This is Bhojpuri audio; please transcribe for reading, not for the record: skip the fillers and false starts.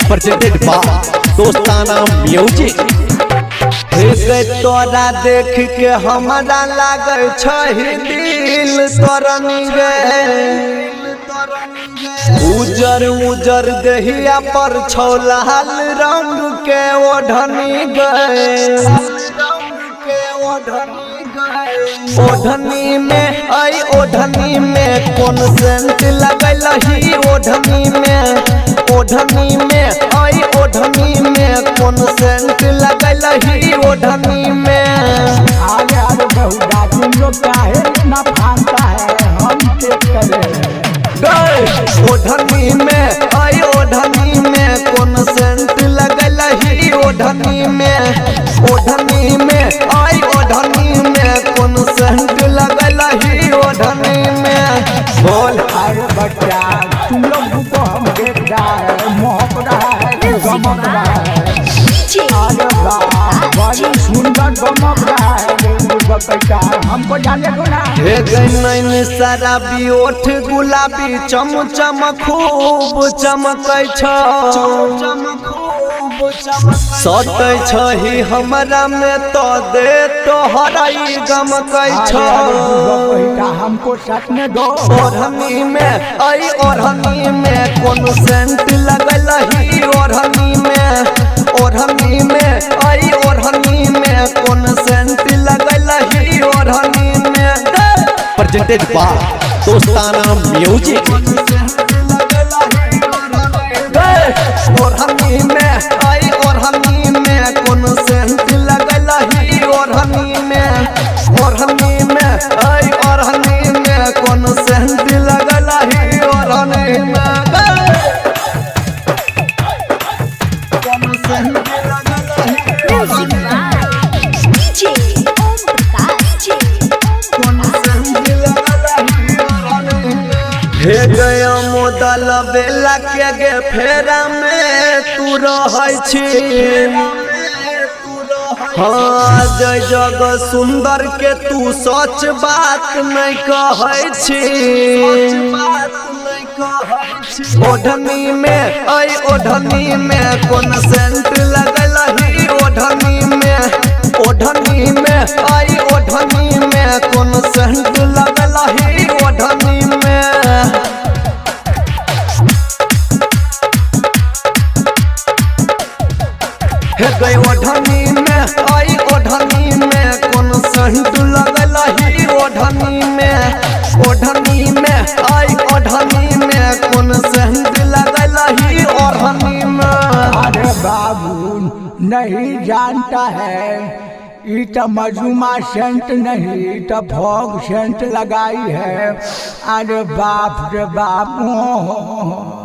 प्रेजेंटेड बाय दोस्ताना म्यूजिक। तोरा देख के हमरा लागे छही दिल तोरनी गे, उजर उजर देहिया पर छौ लाल रंग के ओढ़नी गे, ओढ़नी में आई ओढ़नी में कौन सेंट लगलही ओढ़नी में, ओढ़नी में आई ओढ़नी में कौन सेंट लगलही ओढ़नी में। आगे आगे बहुदा तुम लोग काहे ना फानता है हम चेक करें। ओढ़नी में आई ओढ़नी में कौन सेंट लगलही ओढ़नी में, ओढ़नी में आई ओढ़नी में कौन सेंट लगलही ओढ़नी में। बोल अरे बच्चा तुम लोग को हम देख रहा है, मोहक रहा है, गमक रहा है। अरे वाह बड़ी सुंदर गमक रहा है बच्चा, हमको जाने दो ना। हे गैन शराबी ओठ गुलाबी चम चम खूब चमकै छ, सटै छही हमरा में तो दे तोहराई गमकै छ। हमको सच में दो। ओढ़नी में आई ओढ़नी में कौन सेंट लगलही ओढ़नी में, ओढ़नी में आई ओढ़नी में कौन सेंट लगलही ओढ़नी में। प्रेजेंटेड बाय दोस्ताना म्यूजिक। ओढ़नी में आई ओढ़नी में कौन सेंट लगलही ओढ़नी में, ओढ़नी में आई ओढ़नी में कौन सेंट लगलही ओढ़नी में। कौन सेंट हे गया मोदल बेला के गे फेरा में तू रहै छी। हाँ जय जग सुंदर के तू सच बात नहीं कहै छी। ओढ़नी में आई ओढ़नी में कौन सेंट लगलही ओढ़नी में, ओढ़नी में आई ओढ़नी में कौन सेंट लगलही ओढ़नी में। हे गई ओढ़नी में आई ओढ़नी में कौन सेंट लगलही ओढ़नी में, ओढ़नी में आई ओढ़नी में कौन सेंट लगलही ओढ़नी में। अरे बाबू नहीं जानता है, ये तो मजूमा सेंट नहीं तो भोग सेंट लगाई है। अरे बाप रे बाप।